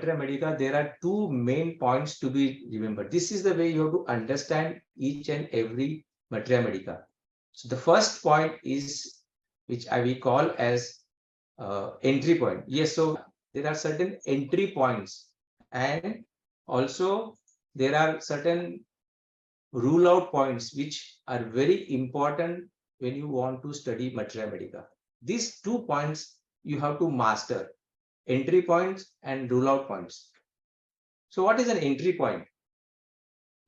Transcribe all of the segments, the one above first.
Materia Medica, there are two main points to be remembered. This is the way you have to understand each and every Materia Medica. So the first point is, which we call as entry point. Yes, so there are certain entry points, and also there are certain rule out points which are very important when you want to study Materia Medica. These 2 points you have to master: entry points and rule out points. So what is an entry point?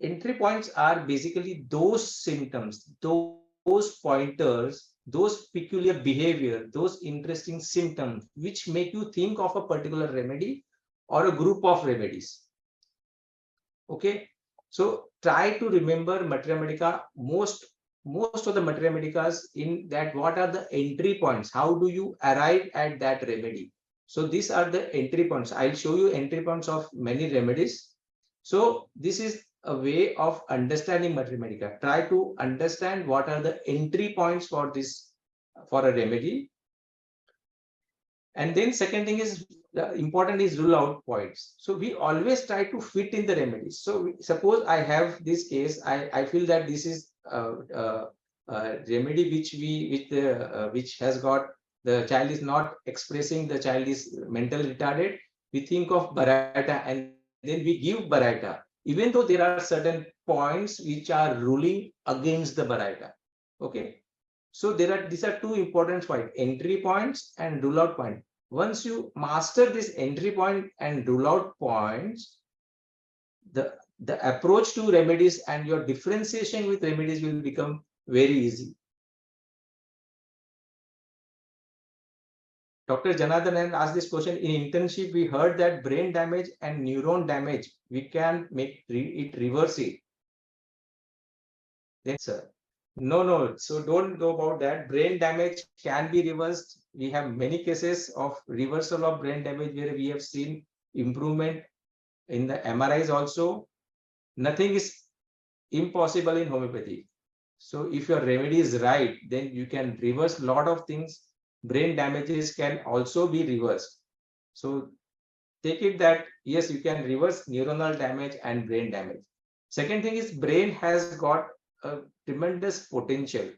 Entry points are basically those symptoms, those pointers, those peculiar behavior, those interesting symptoms which make you think of a particular remedy or a group of remedies. Okay, so try to remember Materia Medica, most of the Materia Medicas, in that what are the entry points, how do you arrive at that remedy. So these are the entry points. I'll show you entry points of many remedies. So this is a way of understanding Materia Medica. Try to understand what are the entry points for this, for a remedy. And then second thing is, the important is rule out points. So we always try to fit in the remedies. So suppose I have this case, I feel that this is a remedy which has got, the child is not expressing, the child is mentally retarded. We think of Baraita and then we give Baraita, even though there are certain points which are ruling against the Baraita. Okay. So these are two important points: entry points and rule out point. Once you master this entry point and rule out points, the approach to remedies and your differentiation with remedies will become very easy. Dr. Janardhan asked this question: in internship, we heard that brain damage and neuron damage, we can make it reverse it. Then, sir, no. So don't go about that. Brain damage can be reversed. We have many cases of reversal of brain damage where we have seen improvement in the MRIs also. Nothing is impossible in homeopathy. So if your remedy is right, then you can reverse a lot of things. Brain damages can also be reversed. So take it that yes, you can reverse neuronal damage and brain damage. Second thing is, brain has got a tremendous potential.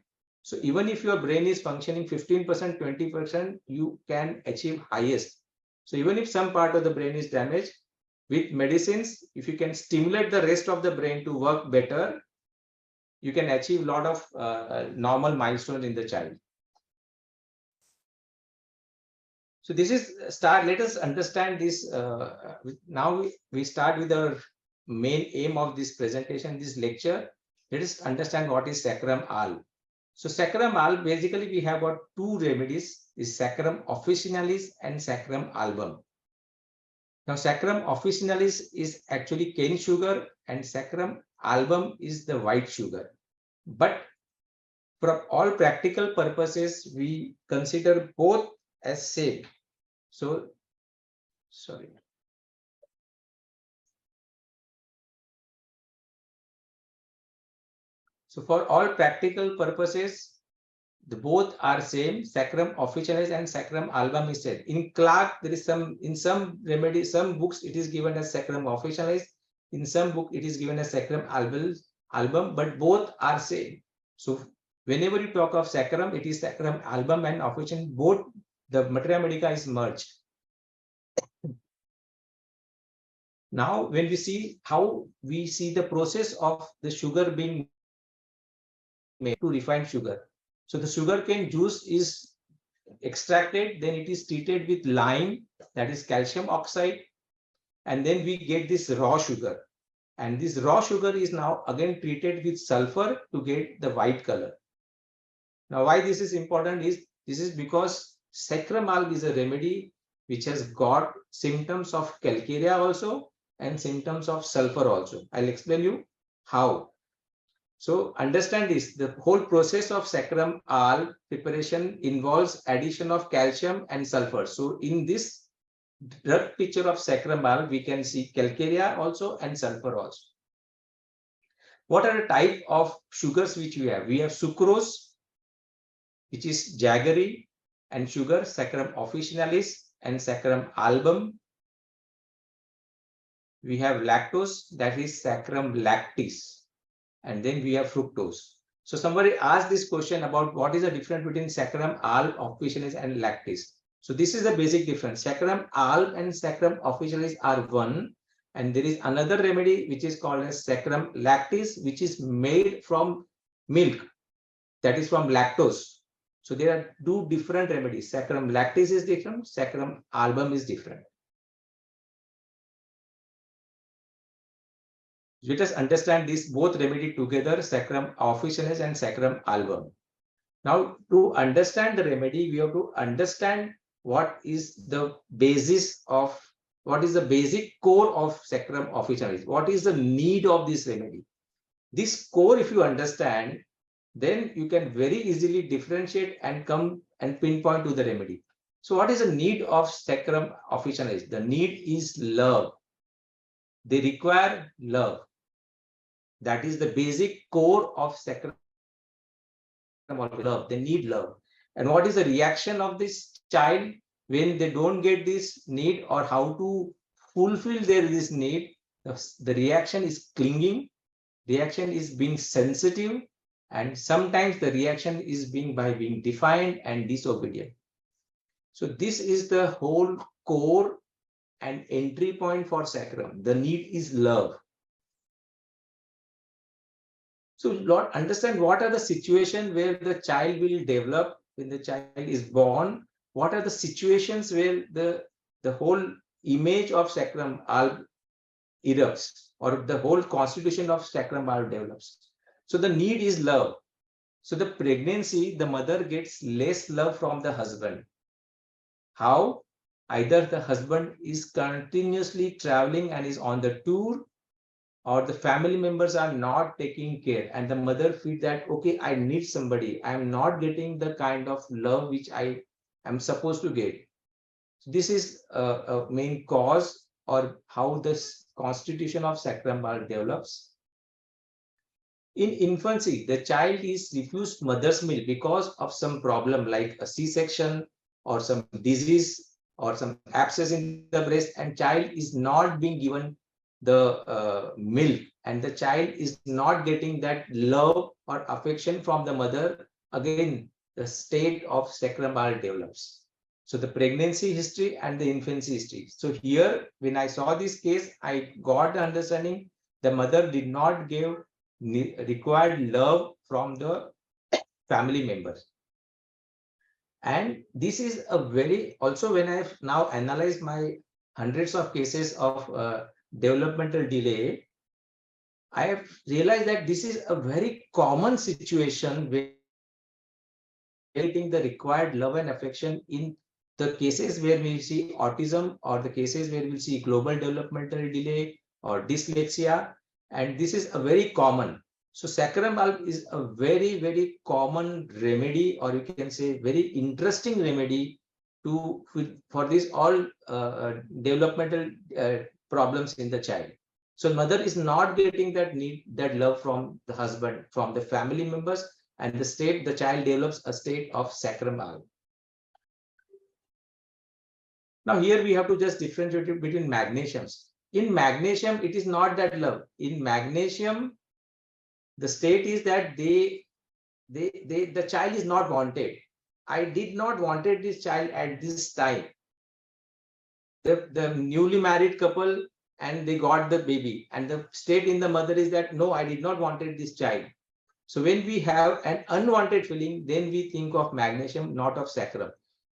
So even if your brain is functioning 15%, 20%, you can achieve highest. So even if some part of the brain is damaged, with medicines, if you can stimulate the rest of the brain to work better, you can achieve a lot of normal milestones in the child. So this is start. Let us understand this. Now we start with our main aim of this presentation, this lecture. Let us understand what is Sacchrum Al. So Sacchrum Al, basically we have got two remedies: is Sacchrum officinalis and Sacchrum album. Now Sacchrum officinalis is actually cane sugar and Sacchrum album is the white sugar. But for all practical purposes, we consider both as same. So, sorry. So for all practical purposes, the both are same. Sacchrum officinalis and Sacchrum album is said. In Clark, there is in some remedy, some books it is given as Sacchrum officinalis. In some book it is given as Sacchrum album, but both are same. So whenever you talk of Sacchrum, it is Sacchrum album and officinalis. Both the Materia Medica is merged. Now, when we see how we see the process of the sugar being made to refined sugar. So the sugarcane juice is extracted, then it is treated with lime, that is calcium oxide, and then we get this raw sugar. And this raw sugar is now again treated with sulfur to get the white color. Now, why this is important is, this is because Sacchrum Al is a remedy which has got symptoms of calcarea also and symptoms of sulfur also. I'll explain you how. So understand this, the whole process of Sacchrum Al preparation involves addition of calcium and sulfur. So in this drug picture of Sacchrum Al, we can see calcarea also and sulfur also. What are the type of sugars which we have? We have sucrose, which is jaggery, and sugar, Sacchrum officinalis and Sacchrum album. we have lactose, that is Sacchrum lactis, and then we have fructose. So somebody asked this question about what is the difference between Sacchrum alb officinalis and lactis. So this is the basic difference. Sacchrum alb and Sacchrum officinalis are one, and there is another remedy which is called as Sacchrum lactis, which is made from milk, that is from lactose. So there are two different remedies. Sacchrum lactis is different, Sacchrum album is different. Let us understand this both remedy together, Sacchrum officinalis and Sacchrum album. Now, to understand the remedy, we have to understand what is the basis of, what is the basic core of Sacchrum officinalis. What is the need of this remedy? This core, if you understand, then you can very easily differentiate and come and pinpoint to the remedy. So what is the need of Sacchrum officinalis? The need is love. They require love. That is the basic core of Sacchrum love. They need love. And what is the reaction of this child when they don't get this need, or how to fulfill this need? The reaction is clinging, reaction is being sensitive, and sometimes the reaction is being defiant and disobedient. So this is the whole core and entry point for Sacchrum. The need is love. So Lord, understand what are the situations where the child will develop when the child is born. What are the situations where the whole image of Sacchrum alb erupts, or the whole constitution of Sacchrum alb develops. So the need is love. So the pregnancy, the mother gets less love from the husband. How? Either the husband is continuously traveling and is on the tour, or the family members are not taking care, and the mother feels that, okay, I need somebody. I am not getting the kind of love which I am supposed to get. So this is a main cause, or how this constitution of Sacchrum alb develops. In infancy, the child is refused mother's milk because of some problem like a C-section or some disease or some abscess in the breast, and child is not being given the milk, and the child is not getting that love or affection from the mother. Again, the state of Sacchrum alb develops. So the pregnancy history and the infancy history. So here, when I saw this case, I got the understanding the mother did not give required love from the family members. And this is a very, also when I've now analyzed my hundreds of cases of developmental delay, I have realized that this is a very common situation where getting the required love and affection in the cases where we see autism, or the cases where we see global developmental delay or dyslexia, and this is a very common. So Sacchrum alb is a very, very common remedy, or you can say very interesting remedy for this all developmental problems in the child. So mother is not getting that need, that love from the husband, from the family members, and the child develops a state of Sacchrum alb. Now here we have to just differentiate between magnesiums. In magnesium, it is not that love. In magnesium, the state is that the child is not wanted. I did not wanted this child at this time. The newly married couple, and they got the baby, and the state in the mother is that, no, I did not wanted this child. So when we have an unwanted feeling, then we think of magnesium, not of Sacchrum.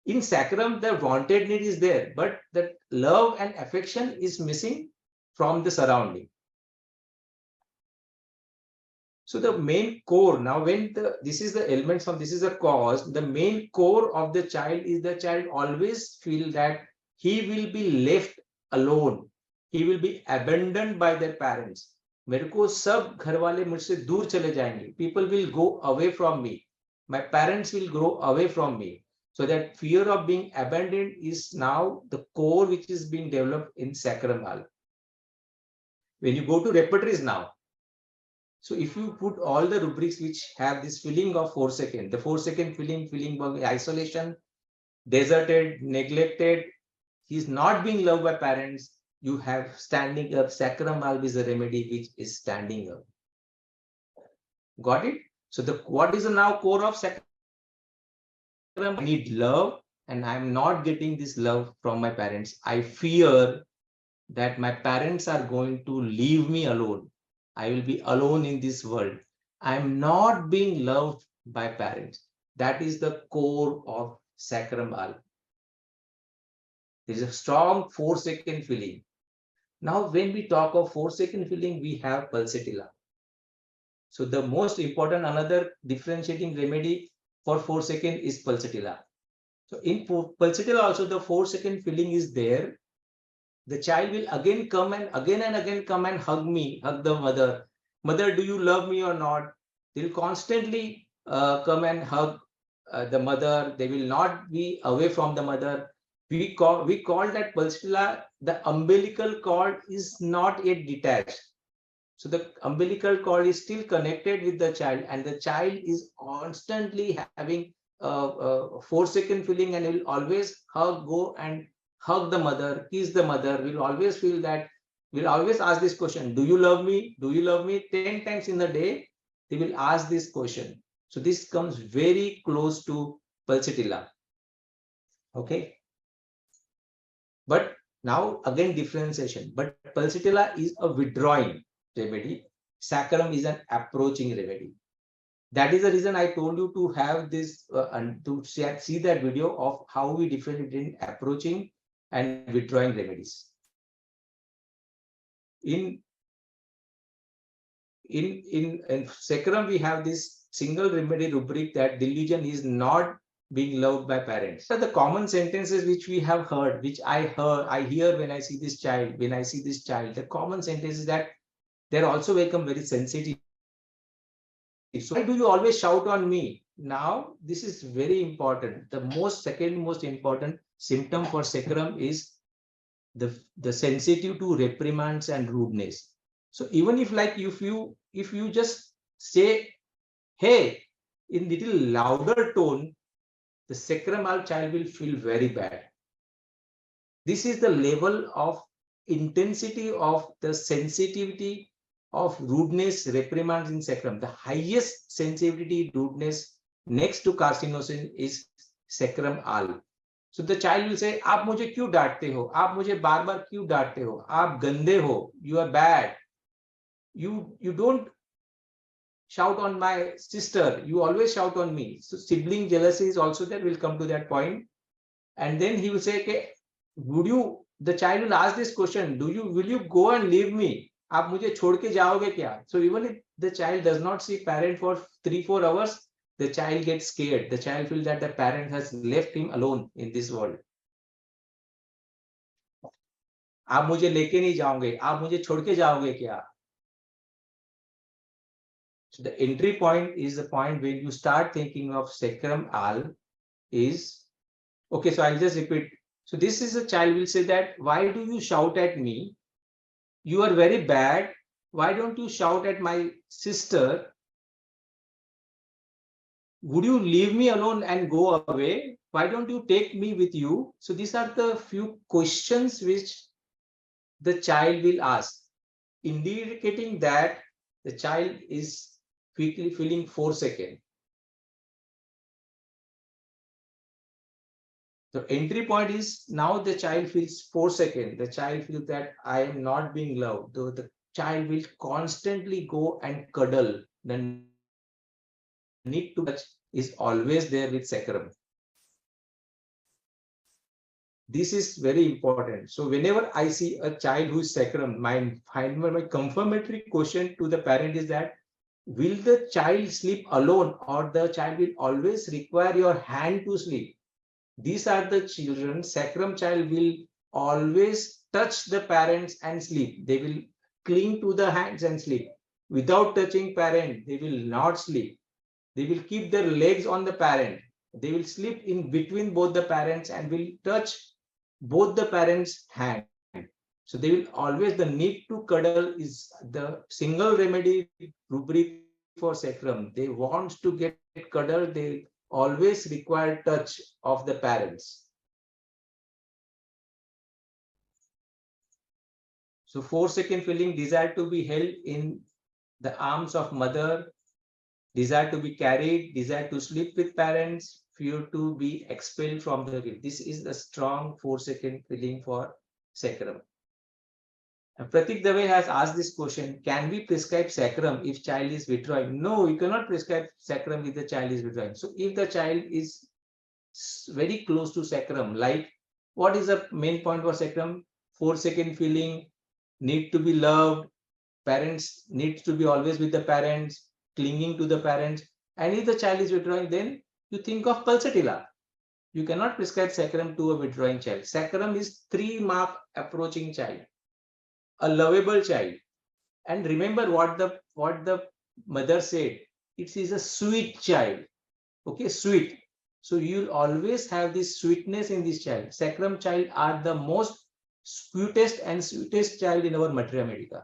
In Sacchrum, the wanted need is there, but the love and affection is missing from the surrounding. So the main core, now when this is the elements of, this is the cause, the main core of the child is the child always feel that he will be left alone. He will be abandoned by their parents. मेरे को सब घर वाले मुझसे दूर चले जाएंगे. People will go away from me. My parents will grow away from me. So that fear of being abandoned is now the core which is being developed in Sacchrum alb. When you go to repertories now, so if you put all the rubrics which have this feeling of 4 seconds, the 4 second feeling of isolation, deserted, neglected, he is not being loved by parents, you have standing up. Sacrum valve is a remedy which is standing up. Got it? So what is the now core of sacrum? I need love, and I'm not getting this love from my parents. I fear that my parents are going to leave me alone. I will be alone in this world. I'm not being loved by parents. That is the core of sacrum valve. There is a strong 4-second feeling. Now, when we talk of 4-second feeling, we have pulsatilla. So the most important, another differentiating remedy for 4-second is pulsatilla. So in pulsatilla also the 4-second feeling is there. The child will again come and again come and hug me, hug the mother. Mother, do you love me or not? They'll constantly come and hug the mother. They will not be away from the mother. We call that pulsatilla, the umbilical cord is not yet detached. So the umbilical cord is still connected with the child, and the child is constantly having a 4-second feeling, and will always go and hug the mother, kiss the mother. We'll always feel that, we'll always ask this question, do you love me? Do you love me? 10 times in the day, they will ask this question. So this comes very close to pulsatilla. Okay. But now again differentiation. But pulsatilla is a withdrawing remedy. Sacrum is an approaching remedy. That is the reason I told you to have this and to see that video of how we differentiate between approaching and withdrawing remedies. In sacrum, we have this single remedy rubric that delusion is not being loved by parents. So the common sentences which we have heard, which I hear when I see this child, the common sentence is that they're also become very sensitive. So why do you always shout on me? Now, this is very important. The second most important symptom for sacrum is the sensitive to reprimands and rudeness. So even if if you just say, hey, in little louder tone, the sacrum valve child will feel very bad. This is the level of intensity of the sensitivity of rudeness, reprimands in sacrum. The highest sensitivity, rudeness next to carcinosin is sacrum valve. So the child will say, आप मुझे क्यों डांटते हो? आप मुझे बार बार क्यों डांटते हो? आप गंदे हो. You are bad. You don't shout on my sister. You always shout on me. So sibling jealousy is also there. We'll come to that point. And then he will say, okay, the child will ask this question, will you go and leave me? आप मुझे छोड़ के जाओगे क्या? So even if the child does not see parent for 3-4 hours, the child gets scared. The child feels that the parent has left him alone in this world. आप मुझे लेके नहीं जाओगे, आप मुझे छोड़ के जाओगे क्या? So the entry point is the point when you start thinking of sacrum valve is, okay, so I'll just repeat. So this is a child will say that, why do you shout at me? You are very bad. Why don't you shout at my sister? Would you leave me alone and go away? Why don't you take me with you? So these are the few questions which the child will ask, indicating that the child is quickly feeling 4-second. The entry point is now the child feels 4-second. The child feels that I am not being loved. Though the child will constantly go and cuddle. The need to touch is always there with sacrum. This is very important. So whenever I see a child who is sacrum, my confirmatory question to the parent is that, will the child sleep alone, or the child will always require your hand to sleep? These are the children. Sacrum child will always touch the parents and sleep. They will cling to the hands and sleep. Without touching parent, they will not sleep. They will keep their legs on the parent. They will sleep in between both the parents and will touch both the parents' hand. So they will always, the need to cuddle is the single remedy rubric for sacrum. They want to get cuddled. They always require touch of the parents. So 4-second feeling, desire to be held in the arms of mother, desire to be carried, desire to sleep with parents, fear to be expelled from the field. This is the strong 4-second feeling for sacrum. And Pratik Dave has asked this question, can we prescribe sacrum if child is withdrawing? No, you cannot prescribe sacrum if the child is withdrawing. So if the child is very close to sacrum, like what is the main point for sacrum? 4-second feeling, need to be loved, parents need to be always with the parents, clinging to the parents. And if the child is withdrawing, then you think of pulsatilla. You cannot prescribe sacrum to a withdrawing child. Sacrum is 3-mark approaching child, a lovable child. And remember what the mother said. It is a sweet child. Okay, sweet. So you'll always have this sweetness in this child. Sacrum child are the most sweetest child in our materia medica.